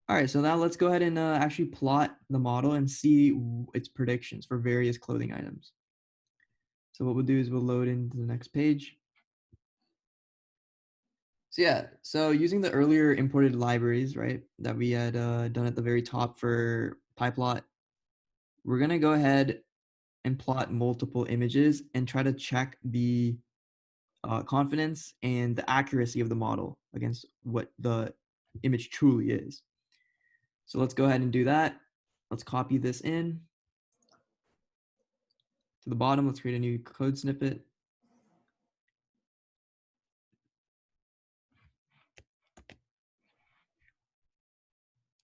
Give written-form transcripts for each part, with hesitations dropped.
All right, so now let's go ahead and actually plot the model and see its predictions for various clothing items. So what we'll do is we'll load into the next page. So yeah, so using the earlier imported libraries, right, that we had done at the very top for PyPlot, we're gonna go ahead and plot multiple images and try to check the confidence and the accuracy of the model against what the image truly is. So let's go ahead and do that. Let's copy this in to the bottom. Let's create a new code snippet.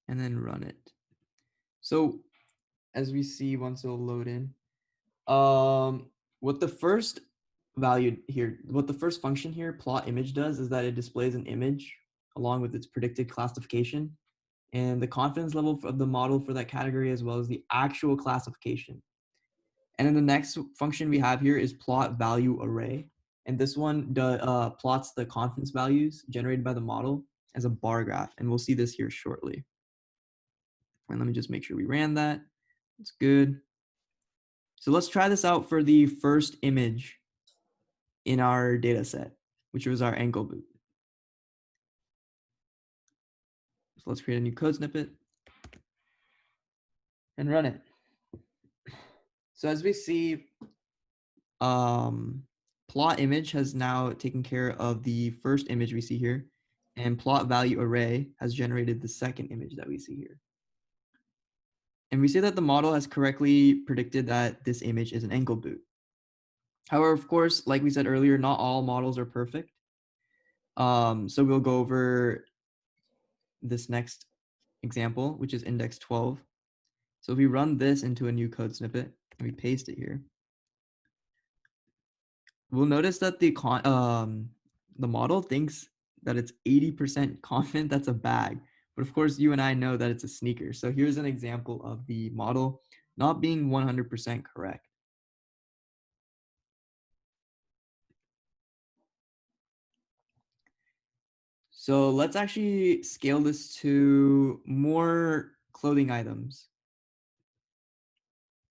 And then run it. So as we see, once it'll load in, what the first function here, plot image, does is that it displays an image along with its predicted classification and the confidence level of the model for that category, as well as the actual classification. And then the next function we have here is plot value array. And this one plots the confidence values generated by the model as a bar graph. And we'll see this here shortly. And let me just make sure we ran that. It's good. So let's try this out for the first image in our data set, which was our ankle boot. So let's create a new code snippet and run it. So as we see, plot image has now taken care of the first image we see here, and plot value array has generated the second image that we see here. And we see that the model has correctly predicted that this image is an ankle boot. However, of course, like we said earlier, not all models are perfect. So we'll go over this next example, which is index 12. So if we run this into a new code snippet and we paste it here, we'll notice that the model thinks that it's 80% confident that's a bag. But of course, you and I know that it's a sneaker. So here's an example of the model not being 100% correct. So let's actually scale this to more clothing items.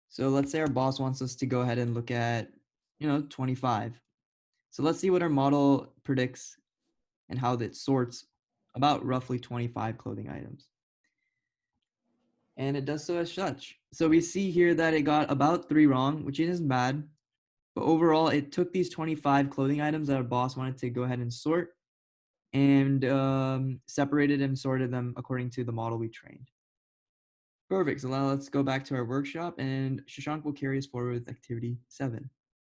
So let's say our boss wants us to go ahead and look at, 25. So let's see what our model predicts and how that sorts about roughly 25 clothing items. And it does so as such. So we see here that it got about 3 wrong, which isn't bad. But overall, it took these 25 clothing items that our boss wanted to go ahead and sort and separated and sorted them according to the model we trained. Perfect. So now let's go back to our workshop, and Shashank will carry us forward with activity 7.